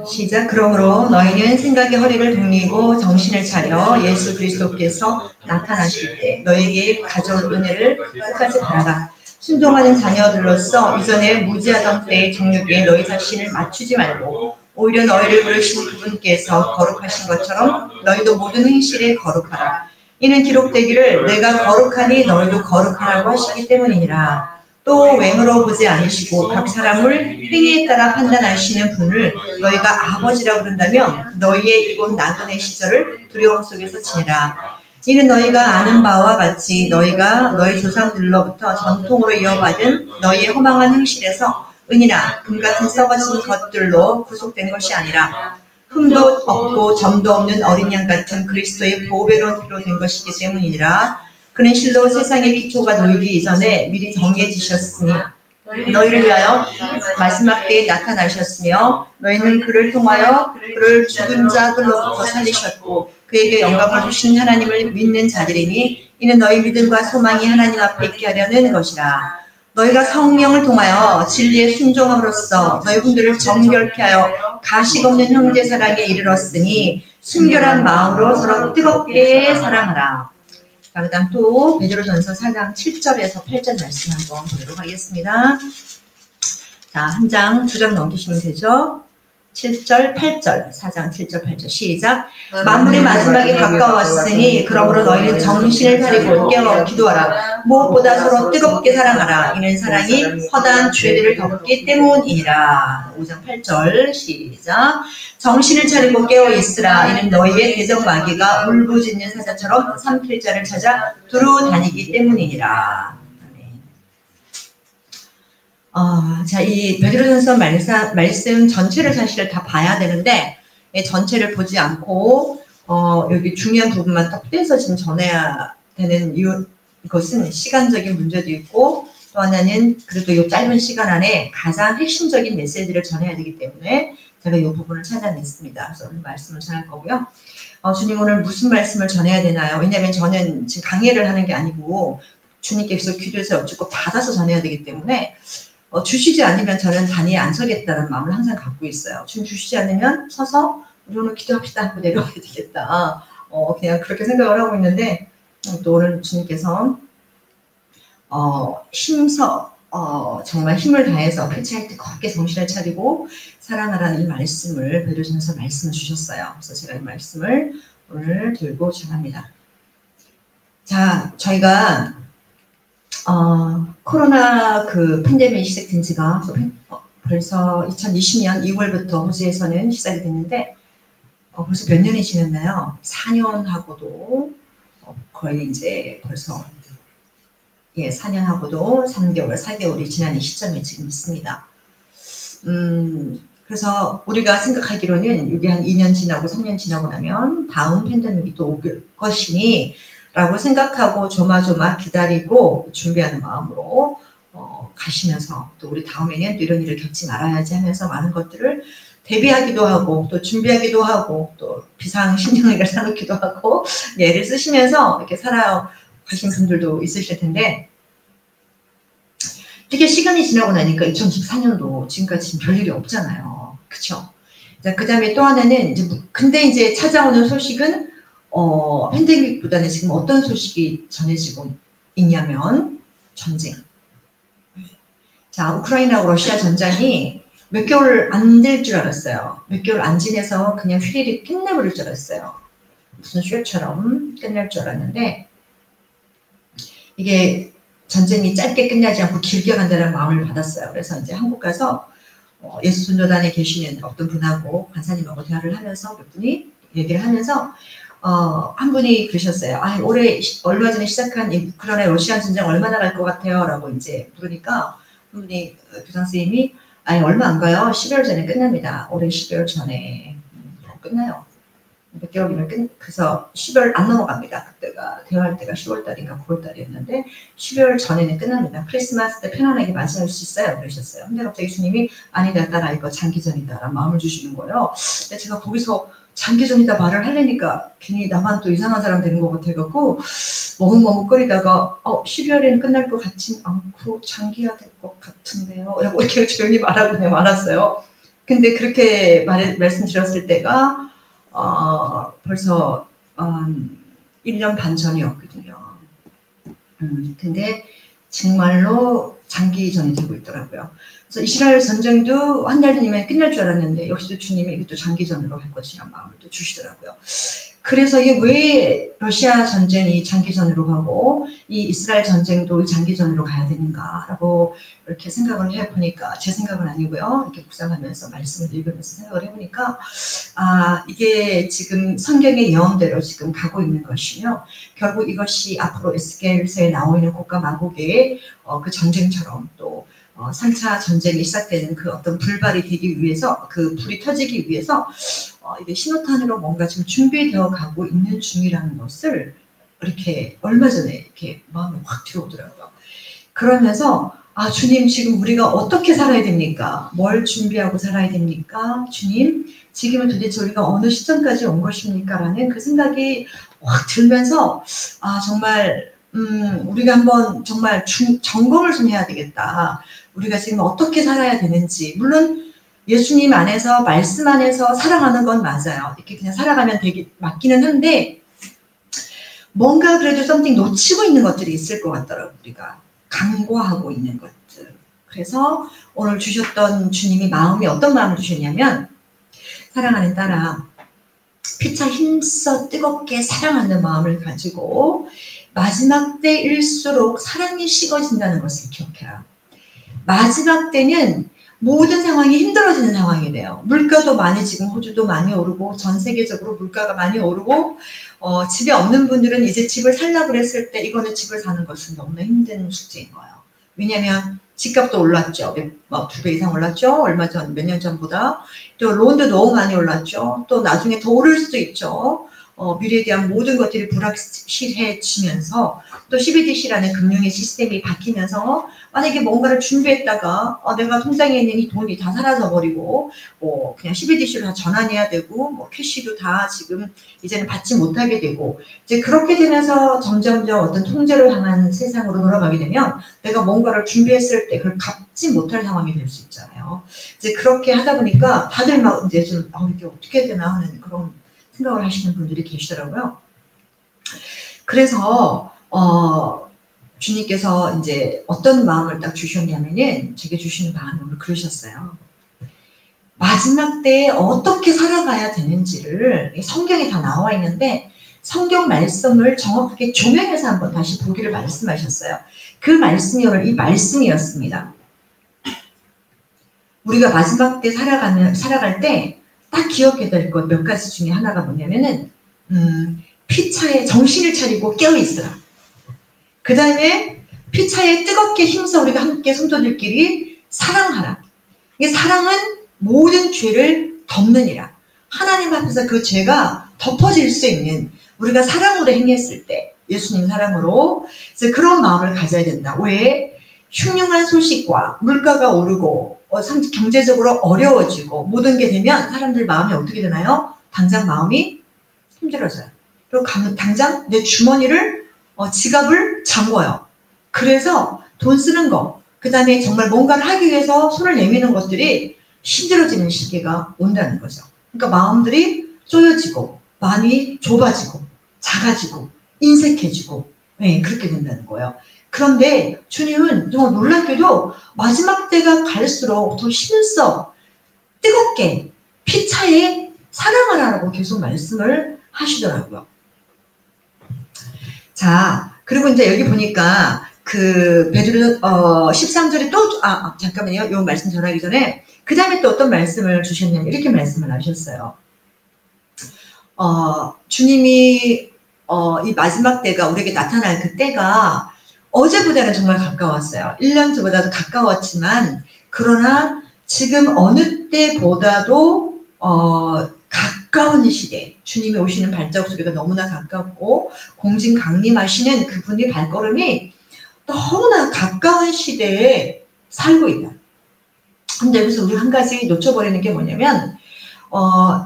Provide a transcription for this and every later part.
시작. 그러므로 너희는 생각의 허리를 돌리고 정신을 차려 예수 그리스도께서 나타나실 때 너희에게 가져올 은혜를 끝까지 바라라. 순종하는 자녀들로서 이전에 무지하던 때의 정욕에 너희 자신을 맞추지 말고 오히려 너희를 부르신 그분께서 거룩하신 것처럼 너희도 모든 행실에 거룩하라. 이는 기록되기를 내가 거룩하니 너희도 거룩하라고 하시기 때문이니라. 또 외모로 보지 않으시고 각 사람을 행위에 따라 판단하시는 분을 너희가 아버지라 부른다면 너희의 이곳 나그네 시절을 두려움 속에서 지내라. 이는 너희가 아는 바와 같이 너희가 너희 조상들로부터 전통으로 이어받은 너희의 허망한 행실에서 은이나 금 같은 썩어진 것들로 구속된 것이 아니라 흠도 없고 점도 없는 어린 양 같은 그리스도의 보배로 피로 된 것이기 때문이니라. 그는 실로 세상의 기초가 놓이기 이전에 미리 정해지셨으니 너희를 위하여 마지막 때에 나타나셨으며 너희는 그를 통하여 그를 죽은 자들로부터 살리셨고 그에게 영광을 주신 하나님을 믿는 자들이니 이는 너희 믿음과 소망이 하나님 앞에 있게 하려는 것이라. 너희가 성령을 통하여 진리에 순종함으로써 너희 분들을 정결케 하여 가식 없는 형제 사랑에 이르렀으니 순결한 마음으로 서로 뜨겁게 사랑하라. 자, 그 다음 또 베드로전서 4장 7절에서 8절 말씀 한번 보도록 하겠습니다. 자, 한 장, 두 장 넘기시면 되죠. 7절, 8절, 4장 7절, 8절 시작. 만물의 마지막이 가까웠으니 그러므로 너희는 정신을 차리고 깨어 기도하라. 무엇보다 서로 뜨겁게 사랑하라. 이는 사랑이 허다한 죄들을 덮기 때문이라. 5장 8절 시작. 정신을 차리고 깨어 있으라. 이는 너희의 대적 마귀가 울부짖는 사자처럼 삼킬 자를 찾아 두루 다니기 때문이니라. 자, 이 베드로전서 말씀 전체를 사실 다 봐야 되는데 전체를 보지 않고 여기 중요한 부분만 딱 떼서 지금 전해야 되는 이것은 시간적인 문제도 있고 또 하나는 그래도 이 짧은 시간 안에 가장 핵심적인 메시지를 전해야 되기 때문에 제가 이 부분을 찾아냈습니다. 그래서 오늘 말씀을 전할 거고요. 주님 오늘 무슨 말씀을 전해야 되나요? 왜냐하면 저는 지금 강의를 하는 게 아니고 주님께서 기도해서 어쨌고 받아서 전해야 되기 때문에 주시지 않으면 저는 단위에 안 서겠다는 마음을 항상 갖고 있어요. 주님 주시지 않으면 서서 우리 오늘 기도합시다 하고 내려가야 되겠다. 그냥 그렇게 생각을 하고 있는데 또 오늘 주님께서 정말 힘을 다해서 패치할 때 걷게 정신을 차리고 사랑하라는 이 말씀을 베드로전서 말씀을 주셨어요. 그래서 제가 이 말씀을 오늘 들고 전합니다. 자, 저희가 코로나 그 팬데믹이 시작된 지가 벌써 2020년 2월부터 호주에서는 시작이 됐는데 벌써 몇 년이 지났나요? 4년하고도 거의 이제 벌써 4년하고도 3개월, 4개월이 지난 이 시점에 지금 있습니다. 그래서 우리가 생각하기로는 이게 한 2년 지나고 3년 지나고 나면 다음 팬데믹이 또 올 것이니 라고 생각하고 조마조마 기다리고 준비하는 마음으로 가시면서 또 우리 다음에는 또 이런 일을 겪지 말아야지 하면서 많은 것들을 대비하기도 하고 또 준비하기도 하고 또 비상식량을 사놓기도 하고 애를 쓰시면서 이렇게 살아가신 분들도 있으실 텐데 이렇게 시간이 지나고 나니까 2014년도 지금까지 별일이 없잖아요. 그쵸? 그 다음에 또 하나는 근데 이제 찾아오는 소식은 팬데믹보다는 지금 어떤 소식이 전해지고 있냐면 전쟁. 자, 우크라이나하고 러시아 전쟁이 몇 개월 안 될 줄 알았어요. 몇 개월 안 지내서 그냥 휘리릭 끝내버릴 줄 알았어요. 무슨 쇼처럼 끝날 줄 알았는데 이게 전쟁이 짧게 끝나지 않고 길게 간다는 마음을 받았어요. 그래서 이제 한국 가서 예수전도단에 계시는 어떤 분하고 간사님하고 대화를 하면서 몇 분이 얘기를 하면서 한 분이 그러셨어요. 올해 얼마 전에 시작한 이 우크라이나 러시아 전쟁 얼마나 갈 것 같아요? 라고 이제 물으니까 한 분이 교장선생님이 얼마 안 가요. 12월 전에 끝납니다. 올해 12월 전에 끝나요. 몇 개월이면 그래서 12월 안 넘어갑니다. 그때가 대화할 때가 10월달인가 9월달이었는데 12월 전에는 끝납니다. 크리스마스 때 편안하게 맞이할 수 있어요. 그러셨어요. 근데 갑자기 주님이 아니다 딸아 이거 장기전이다 라는 마음을 주시는 거예요. 근데 제가 거기서 장기전이다 말을 하려니까 괜히 나만 또 이상한 사람 되는 것 같아갖고 머뭇머뭇거리다가 12월에는 끝날 것 같진 않고 장기화 될 것 같은데요 라고 이렇게 조용히 말하고 그냥 말았어요. 근데 그렇게 말씀드렸을 때가 벌써 1년 반 전이었거든요. 근데 정말로 장기전이 되고 있더라고요. 그래서 이스라엘 전쟁도 한 달 뒤면 끝날 줄 알았는데 역시도 주님이 이것도 장기전으로 할 것이란 마음을 또 주시더라고요. 그래서 이게 왜 러시아 전쟁이 장기전으로 가고 이 이스라엘 전쟁도 장기전으로 가야 되는가라고 이렇게 생각을 해보니까, 제 생각은 아니고요. 이렇게 묵상하면서 말씀을 읽으면서 생각을 해보니까 이게 지금 성경의 예언대로 지금 가고 있는 것이며, 결국 이것이 앞으로 에스겔서에 나오고 있는 곡과 마곡의 그 전쟁처럼 또 3차 전쟁이 시작되는 그 어떤 불발이 되기 위해서, 그 불이 터지기 위해서 이게 신호탄으로 뭔가 지금 준비되어 가고 있는 중이라는 것을 이렇게 얼마 전에 이렇게 마음에 확 들어오더라고요. 그러면서 주님, 지금 우리가 어떻게 살아야 됩니까? 뭘 준비하고 살아야 됩니까? 주님, 지금은 도대체 우리가 어느 시점까지 온 것입니까? 라는 그 생각이 확 들면서 정말 우리가 한번 정말 점검을 좀 해야 되겠다. 우리가 지금 어떻게 살아야 되는지. 물론 예수님 안에서, 말씀 안에서 살아가는 건 맞아요. 이렇게 그냥 살아가면 맞기는 한데 뭔가 그래도 something 놓치고 있는 것들이 있을 것 같더라고요. 우리가 간과하고 있는 것들. 그래서 오늘 주셨던 주님이 마음이 어떤 마음을 주셨냐면, 사랑하는 딸아, 피차 힘써 뜨겁게 사랑하는 마음을 가지고 마지막 때일수록 사랑이 식어진다는 것을 기억해라. 마지막 때는 모든 상황이 힘들어지는 상황이 돼요. 물가도 많이, 지금 호주도 많이 오르고 전 세계적으로 물가가 많이 오르고 집에 없는 분들은 이제 집을 살려고 그랬을 때 이거는 집을 사는 것은 너무나 힘든 숙제인 거예요. 왜냐하면 집값도 올랐죠. 2배 이상 올랐죠. 얼마 전, 몇 년 전보다. 또 론도 너무 많이 올랐죠. 또 나중에 더 오를 수도 있죠. 미래에 대한 모든 것들이 불확실해지면서 또 CBDC라는 금융의 시스템이 바뀌면서 만약에 뭔가를 준비했다가 내가 통장에 있는 이 돈이 다 사라져버리고 그냥 CBDC로 다 전환해야 되고 캐시도 다 지금 이제는 받지 못하게 되고, 이제 그렇게 되면서 점점점 어떤 통제를 향한 세상으로 돌아가게 되면 내가 뭔가를 준비했을 때 그걸 갚지 못할 상황이 될 수 있잖아요. 이제 그렇게 하다 보니까 다들 막 이제 좀 이게 어떻게 해야 되나 하는 그런 생각을 하시는 분들이 계시더라고요. 그래서 주님께서 이제 어떤 마음을 딱 주셨냐면은, 제게 주시는 마음을 그러셨어요. 마지막 때에 어떻게 살아가야 되는지를 성경에 다 나와 있는데 성경 말씀을 정확하게 조명해서 한번 다시 보기를 말씀하셨어요. 그 말씀이 오늘 이 말씀이었습니다. 우리가 마지막 때 살아갈 때 딱 기억해야 될 것 몇 가지 중에 하나가 뭐냐면은 피차에 정신을 차리고 깨어있으라. 그 다음에 피차에 뜨겁게 힘써 우리가 함께 성도들끼리 사랑하라. 이게 사랑은 모든 죄를 덮느니라. 하나님 앞에서 그 죄가 덮어질 수 있는, 우리가 사랑으로 행했을 때, 예수님 사랑으로, 그래서 그런 마음을 가져야 된다. 왜? 흉흉한 소식과 물가가 오르고 경제적으로 어려워지고 모든 게 되면 사람들 마음이 어떻게 되나요? 당장 마음이 힘들어져요. 그리고 당장 내 주머니를 지갑을 잠궈요. 그래서 돈 쓰는 거, 그 다음에 정말 뭔가를 하기 위해서 손을 내미는 것들이 힘들어지는 시기가 온다는 거죠. 그러니까 마음들이 쪼여지고 마음이 좁아지고 작아지고 인색해지고 그렇게 된다는 거예요. 그런데 주님은 정말 놀랍게도 마지막 때가 갈수록 더 힘써 뜨겁게 피차에 사랑하라고 계속 말씀을 하시더라고요. 자, 그리고 이제 여기 보니까 그 베드로 13절에 또 잠깐만요. 요 말씀 전하기 전에 그 다음에 또 어떤 말씀을 주셨냐면 이렇게 말씀을 하셨어요. 주님이 이 마지막 때가 우리에게 나타날 그 때가 어제보다는 정말 가까웠어요. 1년 전보다도 가까웠지만 그러나 지금 어느 때보다도 가까운 시대, 주님이 오시는 발자국 소리가 너무나 가깝고 공진강림하시는 그분의 발걸음이 너무나 가까운 시대에 살고 있다. 근데 여기서 우리 한 가지 놓쳐버리는 게 뭐냐면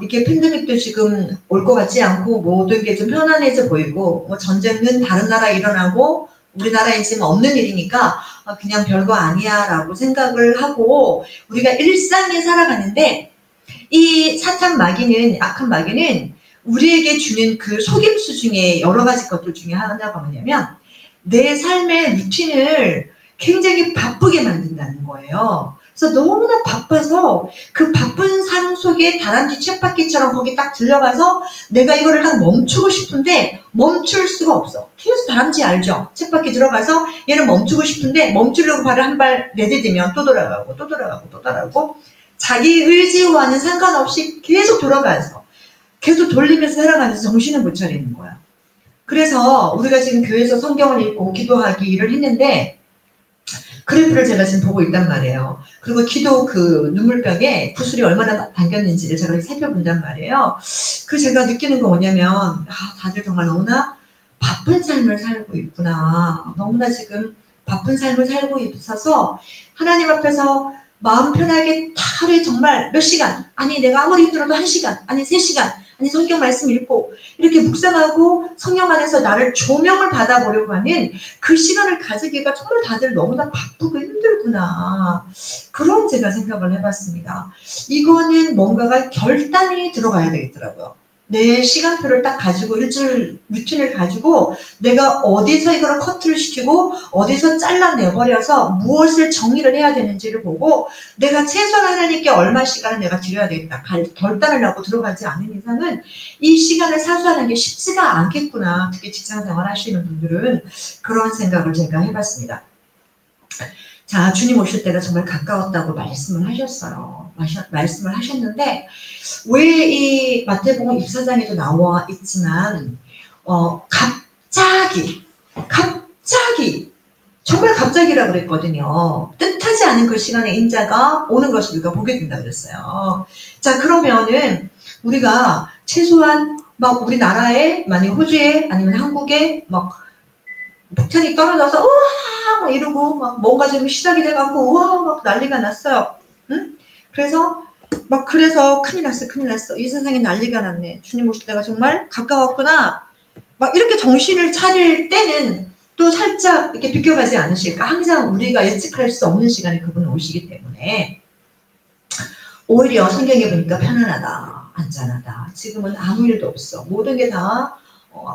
이게 팬데믹도 지금 올 것 같지 않고 모든 게 좀 편안해져 보이고 전쟁은 다른 나라에 일어나고 우리나라에 지금 없는 일이니까 그냥 별거 아니야 라고 생각을 하고 우리가 일상에 살아가는데 이 사탄 마귀는, 악한 마귀는 우리에게 주는 그 속임수 중에 여러 가지 것들 중에 하나가 뭐냐면 내 삶의 루틴을 굉장히 바쁘게 만든다는 거예요. 그래서 너무나 바빠서 그 바쁜 삶 속에 다람쥐 쳇바퀴처럼 거기 딱 들려가서 내가 이거를 딱 멈추고 싶은데 멈출 수가 없어. 계속 다람쥐 알죠? 쳇바퀴 들어가서 얘는 멈추고 싶은데 멈추려고 발을 한 발 내디디면 또 돌아가고 또 돌아가고 또 돌아가고 자기 의지와는 상관없이 계속 돌아가서 계속 돌리면서 살아가면서 정신을 못 차리는 거야. 그래서 우리가 지금 교회에서 성경을 읽고 기도하기를 했는데 그래프를 제가 지금 보고 있단 말이에요. 그리고 기도 그 눈물병에 구슬이 얼마나 담겼는지를 제가 살펴본단 말이에요. 그 제가 느끼는 건 뭐냐면 다들 정말 너무나 바쁜 삶을 살고 있구나. 너무나 지금 바쁜 삶을 살고 있어서 하나님 앞에서 마음 편하게 하루에 정말 몇 시간, 아니 내가 아무리 힘들어도 1시간, 아니 3시간, 아니 성경 말씀 읽고 이렇게 묵상하고 성령 안에서 나를 조명을 받아보려고 하는 그 시간을 가지기가 정말 다들 너무나 바쁘고 힘들구나. 그런 제가 생각을 해봤습니다. 이거는 뭔가가 결단이 들어가야 되겠더라고요. 내 시간표를 딱 가지고 일주일 루틴을 가지고 내가 어디서 이거를 커트를 시키고 어디서 잘라내버려서 무엇을 정리를 해야 되는지를 보고 내가 최소한 하나님께 얼마 시간을 내가 드려야 되겠다 결단을 하고 들어가지 않는 이상은 이 시간을 사수하는 게 쉽지가 않겠구나. 특히 직장생활 하시는 분들은 그런 생각을 제가 해봤습니다. 자, 주님 오실 때가 정말 가까웠다고 말씀을 하셨어요. 말씀을 하셨는데 왜 이 마태복음 24장에도 나와 있지만 갑자기 정말 갑자기라고 그랬거든요. 뜻하지 않은 그 시간에 인자가 오는 것을 우리가 보게 된다 그랬어요. 자, 그러면은 우리가 최소한 막 우리나라에 만약 호주에 아니면 한국에 막 폭탄이 떨어져서 우와 막 이러고 막 뭔가 좀 시작이 돼갖고 우와 막 난리가 났어요. 응? 그래서 큰일 났어. 이 세상에 난리가 났네. 주님 오실 때가 정말 가까웠구나. 막 이렇게 정신을 차릴 때는 또 살짝 이렇게 비껴가지 않으실까? 항상 우리가 예측할 수 없는 시간에 그분은 오시기 때문에 오히려 성경에 보니까 편안하다, 안전하다. 지금은 아무 일도 없어. 모든 게 다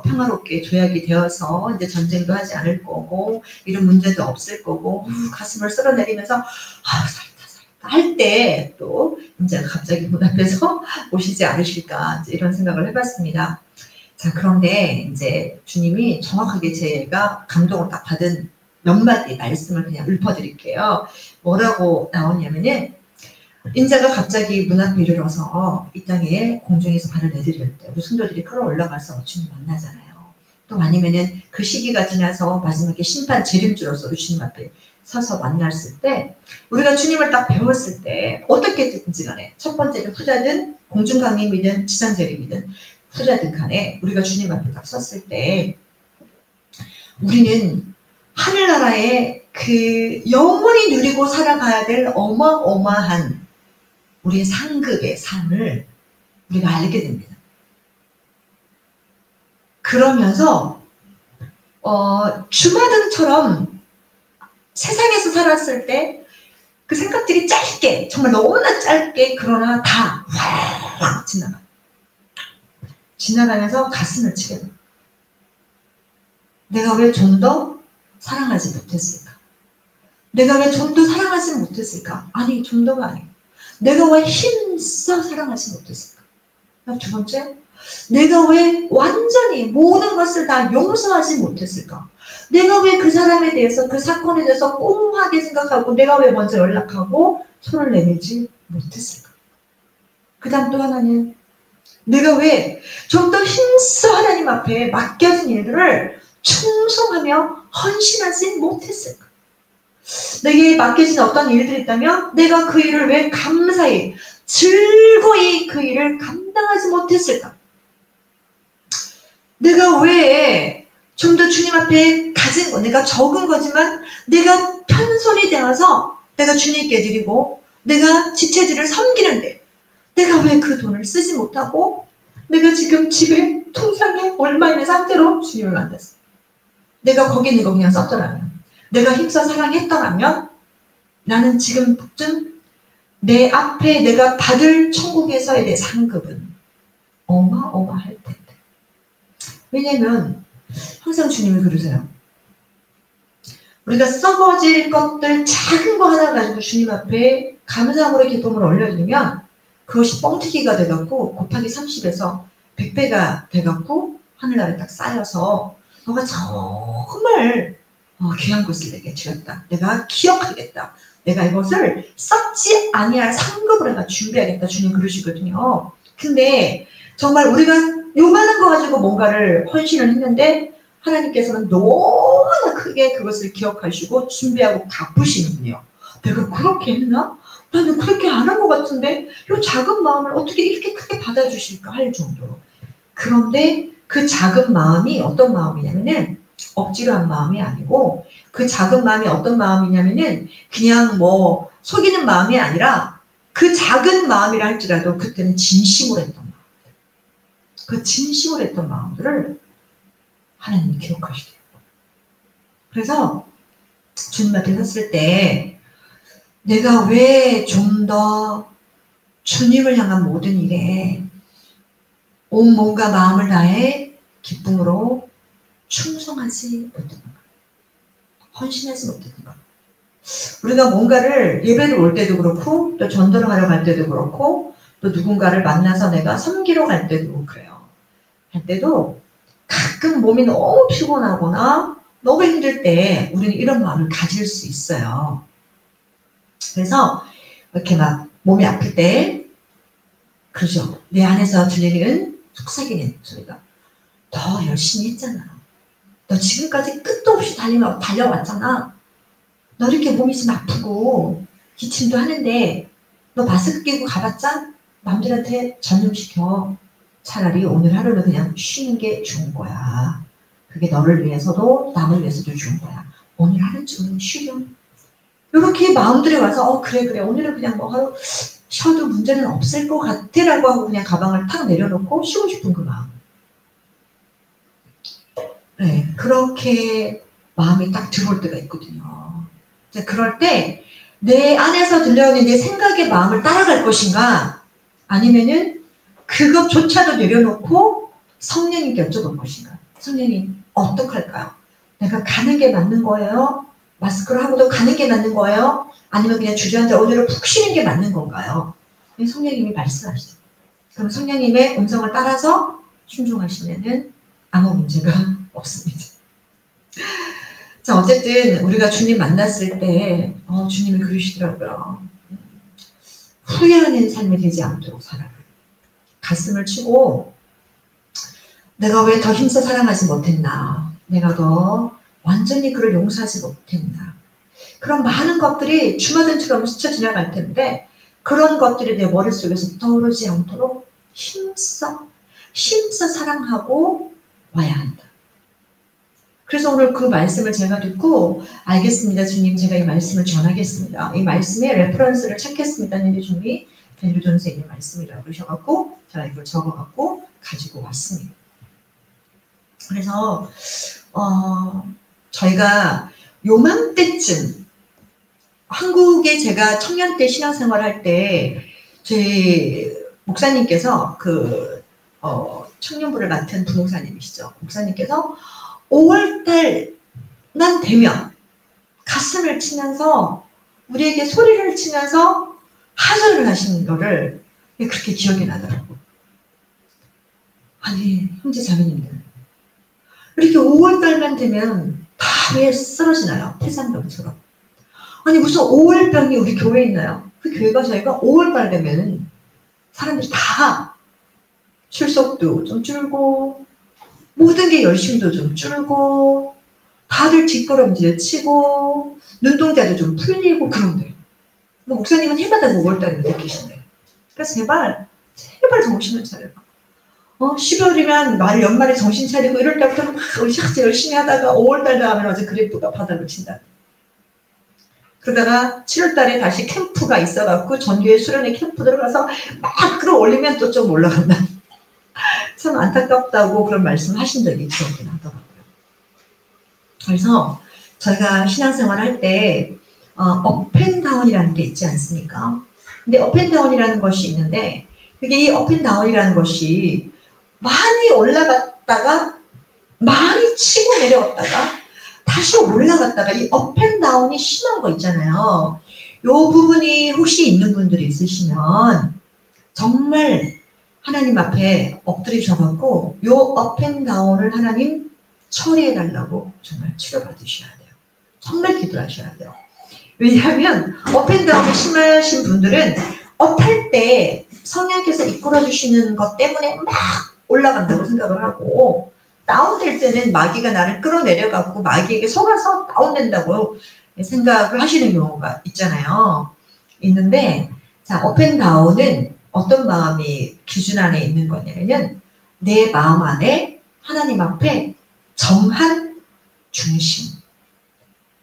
평화롭게 조약이 되어서 이제 전쟁도 하지 않을 거고 이런 문제도 없을 거고 가슴을 쓸어내리면서 살다 할 때 또 이제 갑자기 문 앞에서 오시지 않으실까 이런 생각을 해봤습니다. 자, 그런데 이제 주님이 정확하게 제가 감동을 딱 받은 몇 마디 말씀을 그냥 읊어드릴게요. 뭐라고 나오냐면은 인자가 갑자기 문 앞에 이르러서 이 땅에 공중에서 발을 내디딜 때 우리 성도들이 끌어올라가서 주님 만나잖아요. 또 아니면은 그 시기가 지나서 마지막에 심판 재림주로서 주님 앞에 서서 만났을 때 우리가 주님을 딱 배웠을 때 어떻게 됐든지 간에 첫 번째는 후자든 공중강림이든 지상재림이든 후자든 간에 우리가 주님 앞에 딱 섰을 때 우리는 하늘나라의 그 영원히 누리고 살아가야 될 어마어마한 우리의 상급의 삶을 우리가 알게 됩니다. 그러면서 주마등처럼 세상에서 살았을 때 그 생각들이 짧게 정말 너무나 짧게 그러나 다 확 지나가면서 가슴을 치게 됩니다. 내가 왜 좀 더 사랑하지 못했을까? 내가 왜 좀 더 사랑하지 못했을까? 아니 좀 더가 아니고 내가 왜 힘써 사랑하지 못했을까? 두 번째, 내가 왜 완전히 모든 것을 다 용서하지 못했을까? 내가 왜 그 사람에 대해서 그 사건에 대해서 꽁하게 생각하고 내가 왜 먼저 연락하고 손을 내밀지 못했을까? 그 다음 또 하나는 내가 왜 좀 더 힘써 하나님 앞에 맡겨진 일들을 충성하며 헌신하지 못했을까? 내게 맡겨진 어떤 일들이 있다면 내가 그 일을 왜 감사히 즐거이 그 일을 감당하지 못했을까? 내가 왜 좀 더 주님 앞에 가진 거, 내가 적은 거지만 내가 편손이 되어서 내가 주님께 드리고 내가 지체들을 섬기는데 내가 왜 그 돈을 쓰지 못하고 내가 지금 집에 통장에 얼마 있는 상태로 주님을 만났어. 내가 거기 있는 거 그냥 썼더라면 내가 힘써 사랑했더라면 나는 지금쯤 내 앞에 내가 받을 천국에서의 내 상급은 어마어마할 텐데. 왜냐면 항상 주님이 그러세요. 우리가 썩어질 것들 작은 거 하나 가지고 주님 앞에 감사함으로 기도를 올려드리면 그것이 뻥튀기가 돼갖고 곱하기 30에서 100배가 돼갖고 하늘나라에 딱 쌓여서 너가 정말 귀한 것을 내게 주었다. 내가 기억하겠다. 내가 이것을 썩지 아니할 상급을 내가 준비하겠다. 주님 그러시거든요. 근데 정말 우리가 요만한 거 가지고 뭔가를 헌신을 했는데 하나님께서는 너무나 크게 그것을 기억하시고 준비하고 갚으시는군요. 내가 그렇게 했나? 나는 그렇게 안 한 것 같은데 이 작은 마음을 어떻게 이렇게 크게 받아주실까 할 정도로. 그런데 그 작은 마음이 어떤 마음이냐면은 억지로 한 마음이 아니고 그 작은 마음이 어떤 마음이냐면은 그냥 뭐 속이는 마음이 아니라 그 작은 마음이라 할지라도 그때는 진심으로 했던 마음. 그 진심으로 했던 마음들을 하나님이 기억하시대요. 그래서 주님 앞에 섰을 때 내가 왜 좀 더 주님을 향한 모든 일에 온 몸과 마음을 다해 기쁨으로 충성하지 못했는가? 헌신하지 못했는가? 우리가 뭔가를 예배를 올 때도 그렇고 또 전도를 하러 갈 때도 그렇고 또 누군가를 만나서 내가 섬기러 갈 때도 그래요. 할 때도 가끔 몸이 너무 피곤하거나 너무 힘들 때 우리는 이런 마음을 가질 수 있어요. 그래서 이렇게 막 몸이 아플 때 그러죠. 내 안에서 들리는 속삭이는 소리가 더 열심히 했잖아. 너 지금까지 끝도 없이 달려왔잖아. 너 이렇게 몸이 좀 아프고 기침도 하는데 너 마스크 끼고 가봤자 남들한테 전염시켜. 차라리 오늘 하루는 그냥 쉬는 게 좋은 거야. 그게 너를 위해서도 남을 위해서도 좋은 거야. 오늘 하루 종일 쉬렴. 이렇게 마음들이 와서 그래 오늘은 그냥 뭐 하루 쉬어도 문제는 없을 것 같아 라고 하고 그냥 가방을 탁 내려놓고 쉬고 싶은 그 마음. 네, 그렇게 마음이 딱 들어올 때가 있거든요. 그럴 때 내 안에서 들려오는 내 생각의 마음을 따라갈 것인가 아니면은 그것조차도 내려놓고 성령님께 여쭤볼 것인가. 성령님 어떡할까요? 내가 가는 게 맞는 거예요? 마스크를 하고도 가는 게 맞는 거예요? 아니면 그냥 주저앉아 오늘은 푹 쉬는 게 맞는 건가요? 성령님이 말씀하시죠. 그럼 성령님의 음성을 따라서 순종하시면은 아무 문제가 없습니다. 자, 어쨌든 우리가 주님 만났을 때 주님이 그러시더라고요. 후회하는 삶이 되지 않도록 살아라. 가슴을 치고 내가 왜 더 힘써 사랑하지 못했나? 내가 더 완전히 그를 용서하지 못했나? 그런 많은 것들이 주마등처럼 스쳐 지나갈 텐데 그런 것들이 내 머릿속에서 떠오르지 않도록 힘써 사랑하고 와야 한다. 그래서 오늘 그 말씀을 제가 듣고 알겠습니다. 주님 제가 이 말씀을 전하겠습니다. 이 말씀에 레퍼런스를 찾겠습니다. 근데 주님이 벤류전서의 말씀이라고 그러셔갖고 제가 이걸 적어갖고 가지고 왔습니다. 그래서 저희가 요맘때쯤 한국에 제가 청년 때 신앙생활 할 때 제 목사님께서 청년부를 맡은 부목사님이시죠. 목사님께서 5월달만 되면 가슴을 치면서 우리에게 소리를 치면서 하소연을 하시는 거를 그렇게 기억이 나더라고요. 아니 형제 자매님들 이렇게 5월달만 되면 다 왜 쓰러지나요? 태산병처럼. 아니 무슨 5월병이 우리 교회에 있나요? 그 교회가 저희가 5월달 되면 사람들이 다 출석도 좀 줄고 모든 게 열심도 좀 줄고 다들 뒷걸음질 치고 눈동자도 좀 풀리고 그런데 목사님은 해마다 5월달에 느끼신대요. 그래서 제발 정신을 차려라. 12월이면 말 연말에 정신 차리고 이럴 때부터 막 열심히 하다가 5월달 되면 어제 그래프가 바닥을 친다. 그러다가 7월달에 다시 캠프가 있어갖고 전교회 수련회 캠프 들어가서 막 끌어올리면 또 좀 올라간다. 참 안타깝다고 그런 말씀 하신 적이 기억이 나더라고요. 그래서 저희가 신앙생활 할 때 업앤다운이라는 게 있지 않습니까? 근데 업앤다운이라는 것이 있는데 그게 이 업앤다운이라는 것이 많이 올라갔다가 많이 치고 내려왔다가 다시 올라갔다가 이 업앤다운이 심한 거 있잖아요. 요 부분이 혹시 있는 분들이 있으시면 정말 하나님 앞에 엎드리셔갖고 요 업앤다운을 하나님 처리해달라고 정말 치료받으셔야 돼요. 정말 기도하셔야 돼요. 왜냐하면 업앤다운이 심하신 분들은 업할 때 성령께서 이끌어주시는 것 때문에 막 올라간다고 생각을 하고 다운될 때는 마귀가 나를 끌어내려갖고 마귀에게 속아서 다운된다고 생각을 하시는 경우가 있잖아요. 있는데 자, 업앤다운은 어떤 마음이 기준 안에 있는 거냐면 내 마음 안에 하나님 앞에 정한 중심,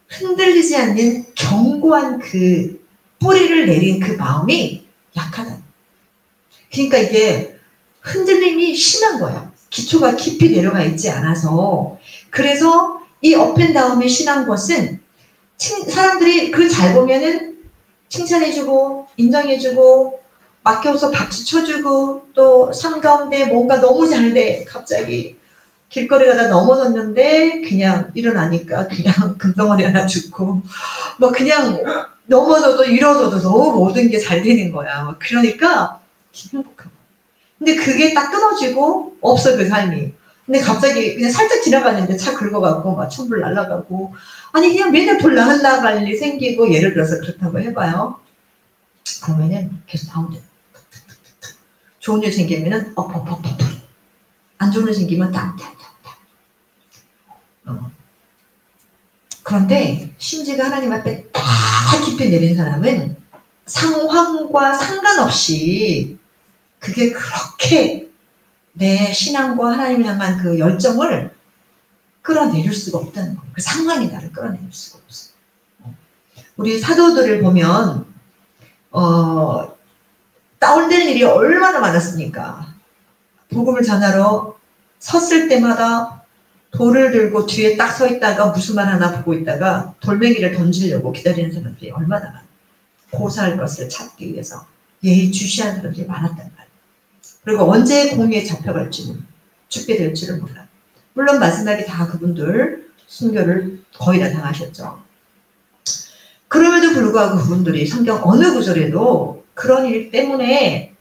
흔들리지 않는 견고한 그 뿌리를 내린 그 마음이 약하다. 그러니까 이게 흔들림이 심한 거예요. 기초가 깊이 내려가 있지 않아서. 그래서 이 업앤다운이 심한 것은 사람들이 그 잘 보면은 칭찬해주고 인정해주고 맡겨서 박수 쳐주고 또 삶 가운데 뭔가 너무 잘 돼. 갑자기 길거리 가다 넘어졌는데 그냥 일어나니까 그냥 금덩어리 하나 줍고 뭐 그냥 넘어져도 일어서도 너무 모든 게 잘 되는 거야. 그러니까 행복하고. 근데 그게 딱 끊어지고 없어 그 삶이. 근데 갑자기 그냥 살짝 지나갔는데 차 긁어가고 막 천불 날아가고 아니 그냥 맨날 돌 나갈 일이 생기고 예를 들어서 그렇다고 해봐요. 그러면은 계속 다운돼. 좋은 일 생기면은 업. 안 좋은 일 생기면 다운. 그런데 심지가 하나님 앞에 다 깊이 내린 사람은 상황과 상관없이 그게 그렇게 내 신앙과 하나님을 향한 그 열정을 끌어내릴 수가 없다는 거예요. 그 상황이 나를 끌어내릴 수가 없어요. 우리 사도들을 보면 다운될 일이 얼마나 많았습니까? 복음을 전하러 섰을 때마다 돌을 들고 뒤에 딱 서 있다가 무슨 말 하나 보고 있다가 돌멩이를 던지려고 기다리는 사람들이 얼마나 많아요. 고사할 것을 찾기 위해서 예의주시한 사람들이 많았단 말이에요. 그리고 언제 공의에 잡혀갈지는 죽게 될지를 몰라요. 물론 마지막에 다 그분들 순교를 거의 다 당하셨죠. 그럼에도 불구하고 그분들이 성경 어느 구절에도 그런 일 때문에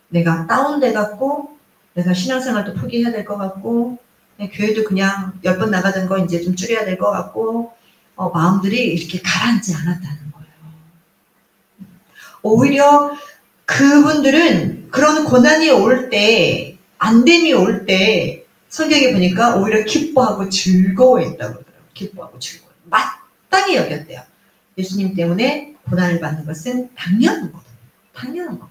내가 다운돼갖고 내가 신앙생활도 포기해야 될 것 같고 교회도 그냥 10번 나가던 거 이제 좀 줄여야 될 것 같고 마음들이 이렇게 가라앉지 않았다는 거예요. 오히려 그분들은 그런 고난이 올 때, 안됨이 올 때 성경에 보니까 오히려 기뻐하고 즐거워했다고 그러더라고요. 기뻐하고 즐거워. 마땅히 여겼대요. 예수님 때문에 고난을 받는 것은 당연한 거예요. 당연한 거.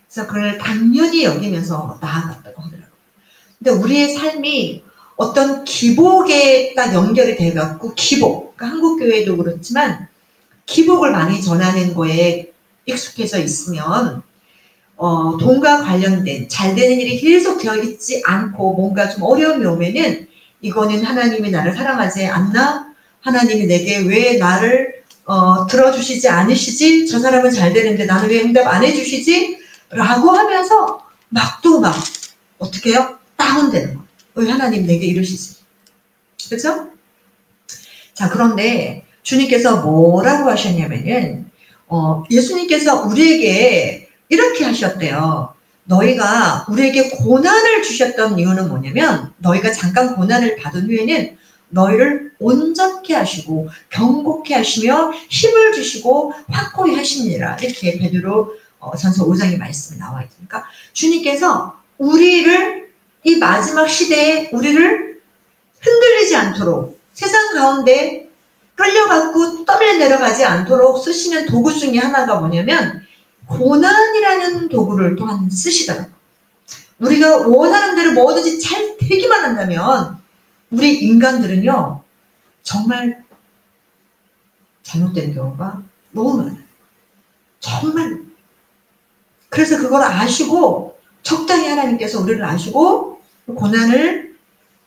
그래서 그걸 당연히 여기면서 나아갔다고 하더라고요. 근데 우리의 삶이 어떤 기복에 딱 연결이 돼갖고 기복, 그러니까 한국교회도 그렇지만 기복을 많이 전하는 거에 익숙해져 있으면 돈과 관련된 잘 되는 일이 계속 되어 있지 않고 뭔가 좀 어려움이 오면은 이거는 하나님이 나를 사랑하지 않나? 하나님이 내게 왜 나를 들어주시지 않으시지? 저 사람은 잘 되는데 나는 왜 응답 안 해주시지? 라고 하면서 어떻게 해요? 다운되는 거예요. 왜 하나님 내게 이러시지? 그렇죠? 자, 그런데 주님께서 뭐라고 하셨냐면은 예수님께서 우리에게 이렇게 하셨대요. 너희가 우리에게 고난을 주셨던 이유는 뭐냐면 너희가 잠깐 고난을 받은 후에는 너희를 온전케 하시고 경고케 하시며 힘을 주시고 확고히 하십니다. 이렇게 베드로 전서 5장의 말씀이 나와 있으니까 주님께서 우리를 이 마지막 시대에 우리를 흔들리지 않도록 세상 가운데 끌려갖고 떠밀려 내려가지 않도록 쓰시는 도구 중에 하나가 뭐냐면 고난이라는 도구를 또한 쓰시더라고요. 우리가 원하는 대로 뭐든지 잘 되기만 한다면 우리 인간들은요 정말 잘못된 경우가 너무 많아요. 정말. 그래서 그걸 아시고 적당히 하나님께서 우리를 아시고 고난을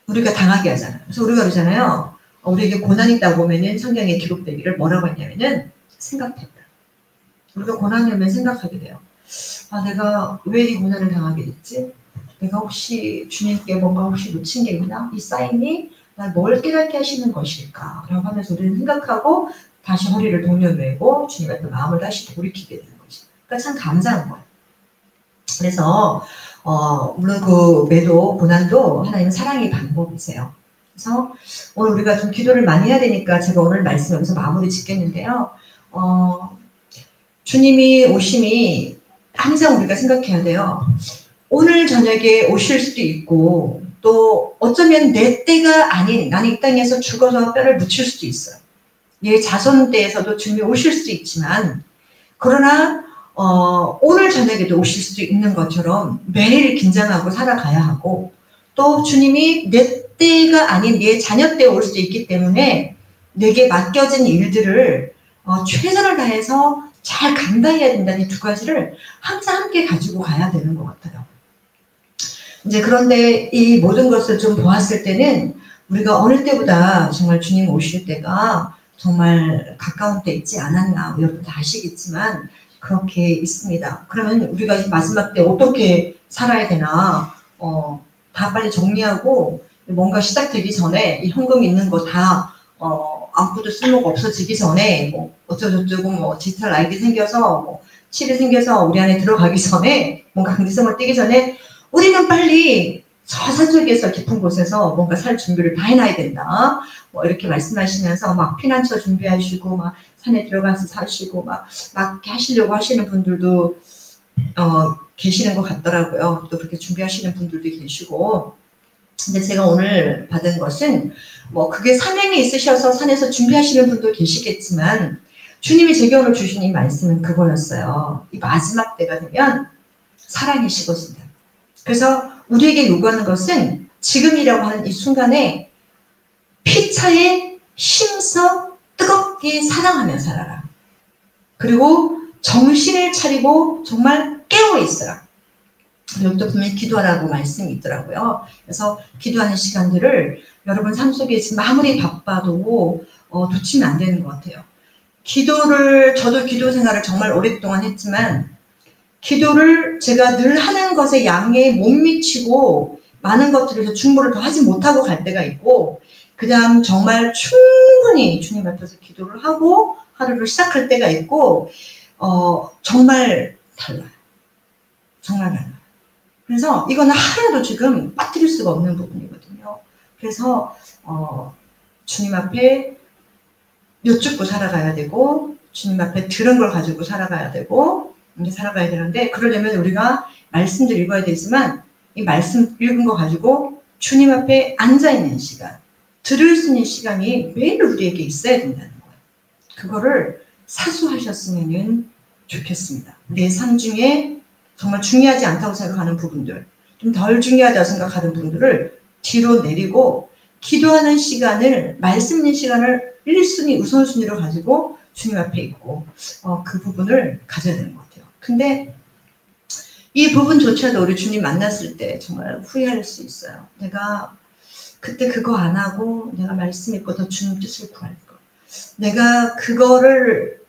우리가 당하게 하잖아요. 그래서 우리가 그러잖아요. 우리에게 고난이 있다고 보면은 성경에 기록되기를 뭐라고 했냐면은 생각했다. 우리가 고난이 오면 생각하게 돼요. 아, 내가 왜 이 고난을 당하게 됐지? 내가 혹시 주님께 뭔가 혹시 놓친 게 있나? 이 사인이 날 뭘 깨닫게 하시는 것일까? 라고 하면서 우리는 생각하고 다시 허리를 동여매고 주님한테 마음을 다시 돌이키게 되는 거지. 그러니까 참 감사한 거예요. 그래서 물론 그 매도 고난도 하나님은 사랑의 방법이세요. 그래서 오늘 우리가 좀 기도를 많이 해야 되니까 제가 오늘 말씀 여기서 마무리 짓겠는데요. 주님이 오심이 항상 우리가 생각해야 돼요. 오늘 저녁에 오실 수도 있고 또 어쩌면 내 때가 아닌 나는 이 땅에서 죽어서 뼈를 묻힐 수도 있어요. 얘 자손 때에서도 주님이 오실 수도 있지만 그러나 오늘 저녁에도 오실 수도 있는 것처럼 매일 긴장하고 살아가야 하고 또 주님이 내 때가 아닌 내 자녀 때에 올 수도 있기 때문에 내게 맡겨진 일들을 최선을 다해서 잘 감당해야 된다는 이 두 가지를 항상 함께 가지고 가야 되는 것 같아요. 이제 그런데 이 모든 것을 좀 보았을 때는 우리가 어느 때보다 정말 주님 오실 때가 정말 가까운 때 있지 않았나 여러분 다 아시겠지만 그렇게 있습니다. 그러면 우리가 마지막 때 어떻게 살아야 되나 다 빨리 정리하고 뭔가 시작되기 전에 이 현금 있는 거 다 아무것도 쓸모가 없어지기 전에 뭐 어쩌고저쩌고 뭐 디지털 아이디 생겨서 뭐 칩이 생겨서 우리 안에 들어가기 전에 뭔가 강제성을 띠기 전에 우리는 빨리 저 산속에서 깊은 곳에서 뭔가 살 준비를 다 해놔야 된다. 뭐 이렇게 말씀하시면서 막 피난처 준비하시고 막 산에 들어가서 사시고 막 하시려고 하시는 분들도 계시는 것 같더라고요. 또 그렇게 준비하시는 분들도 계시고. 근데 제가 오늘 받은 것은 뭐 그게 사명이 있으셔서 산에서 준비하시는 분도 계시겠지만 주님이 제게 오늘 주신 이 말씀은 그거였어요. 이 마지막 때가 되면 사랑이 식어진다. 그래서 우리에게 요구하는 것은 지금이라고 하는 이 순간에 피차에 힘써 뜨겁게 사랑하며 살아라. 그리고 정신을 차리고 정말 깨어 있어라. 그리고 또 분명히 기도하라고 말씀이 있더라고요. 그래서 기도하는 시간들을 여러분 삶 속에 지금 아무리 바빠도 놓치면 안 되는 것 같아요. 저도 기도 생활을 정말 오랫동안 했지만 기도를 제가 늘 하는 것에 양에 못 미치고 많은 것들에서 충분을 더 하지 못하고 갈 때가 있고 그다음 정말 충분히 주님 앞에서 기도를 하고 하루를 시작할 때가 있고 정말 달라요. 정말 달라요. 그래서 이거는 하나도 지금 빠뜨릴 수가 없는 부분이거든요. 그래서 주님 앞에 여쭙고 살아가야 되고 주님 앞에 들은 걸 가지고 살아가야 되고 이렇게 살아가야 되는데 그러려면 우리가 말씀도 읽어야 되지만 이 말씀 읽은 거 가지고 주님 앞에 앉아있는 시간 들을 수 있는 시간이 매일 우리에게 있어야 된다는 거예요. 그거를 사수하셨으면 좋겠습니다. 내 삶 중에 정말 중요하지 않다고 생각하는 부분들 좀 덜 중요하다고 생각하는 분들을 뒤로 내리고 기도하는 시간을 말씀 있는 시간을 1순위 우선순위로 가지고 주님 앞에 있고 그 부분을 가져야 되는 것 같아요. 근데 이 부분조차도 우리 주님 만났을 때 정말 후회할 수 있어요. 내가 그때 그거 안 하고 내가 말씀 읽고 더 주님 뜻을 구할 거. 내가 그거를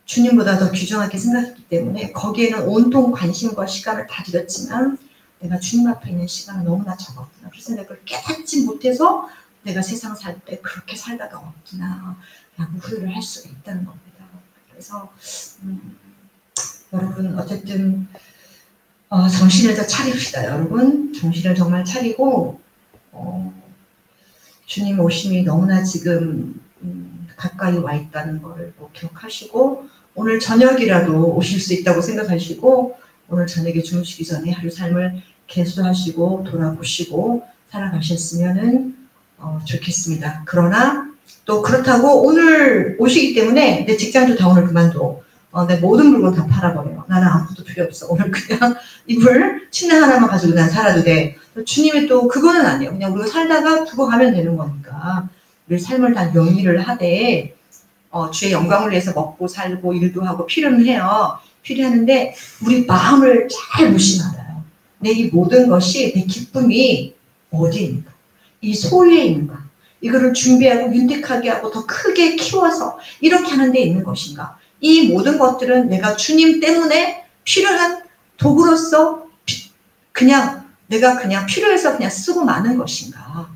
주님보다 더 귀중하게 생각했기 때문에 거기에는 온통 관심과 시간을 다 들였지만 내가 주님 앞에 있는 시간은 너무나 적었구나. 그래서 내가 그걸 깨닫지 못해서 내가 세상 살 때 그렇게 살다가 없구나 라고 후회를 할 수가 있다는 겁니다. 그래서 여러분 어쨌든 정신을 더 차립시다. 여러분 정신을 정말 차리고 주님 오심이 너무나 지금 가까이 와 있다는 것을 꼭 기억하시고 오늘 저녁이라도 오실 수 있다고 생각하시고 오늘 저녁에 주무시기 전에 하루 삶을 개수하시고 돌아보시고 살아가셨으면 좋겠습니다. 그러나 또 그렇다고 오늘 오시기 때문에 내 직장도 다 오늘 그만둬. 내 모든 물건 다 팔아버려. 나는 아무것도 필요 없어. 오늘 그냥 이불 침대 하나만 가지고 난 살아도 돼. 주님이 또 그거는 아니에요. 그냥 우리가 살다가 두고 가면 되는 거니까 우리 삶을 다 영위를 하되 주의 영광을 위해서 먹고 살고 일도 하고 필요는 해요. 필요하는데 우리 마음을 잘 무심하라요. 내 이 모든 것이 내 기쁨이 어디에 있는가? 이 소유에 있는가? 이거를 준비하고 윤택하게 하고 더 크게 키워서 이렇게 하는 데 있는 것인가? 이 모든 것들은 내가 주님 때문에 필요한 도구로서 내가 그냥 필요해서 그냥 쓰고 마는 것인가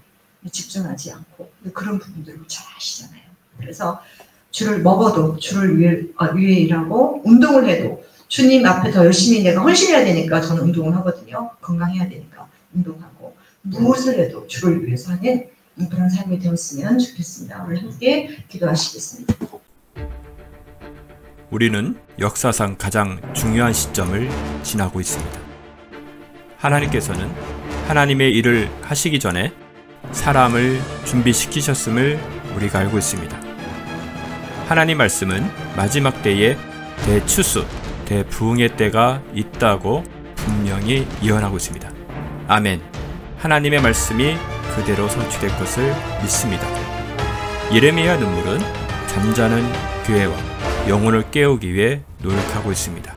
집중하지 않고 그런 부분들을 잘 아시잖아요. 그래서 주를 먹어도 주를 위해 일하고 운동을 해도 주님 앞에 더 열심히 내가 헌신해야 되니까 저는 운동을 하거든요. 건강해야 되니까 운동하고 무엇을 해도 주를 위해서 하는 그런 삶이 되었으면 좋겠습니다. 우리 함께 기도하시겠습니다. 우리는 역사상 가장 중요한 시점을 지나고 있습니다. 하나님께서는 하나님의 일을 하시기 전에 사람을 준비시키셨음을 우리가 알고 있습니다. 하나님 말씀은 마지막 때에 대추수, 대부흥의 때가 있다고 분명히 예언하고 있습니다. 아멘. 하나님의 말씀이 그대로 성취될 것을 믿습니다. 예레미야 눈물은 잠자는 교회와 영혼을 깨우기 위해 노력하고 있습니다.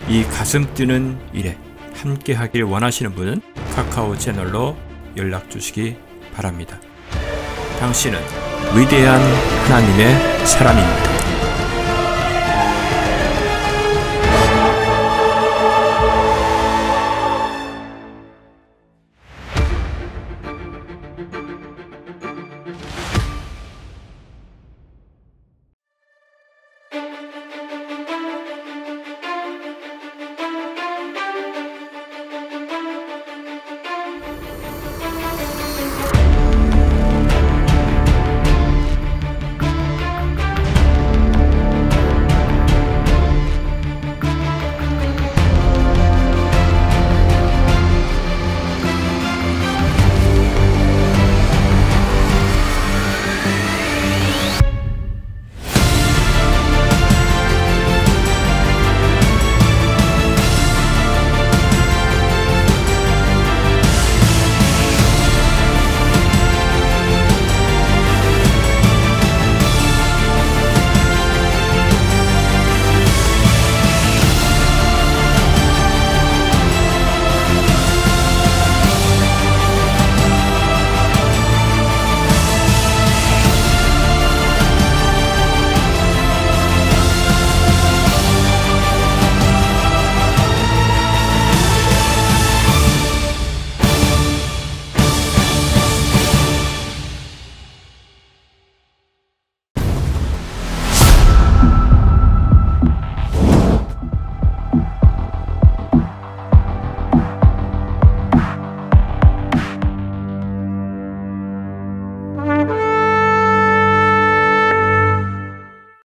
이 가슴 뛰는 일에 함께 하길 원하시는 분은 카카오 채널로 연락 주시기 바랍니다. 당신은 위대한 하나님의 사람입니다.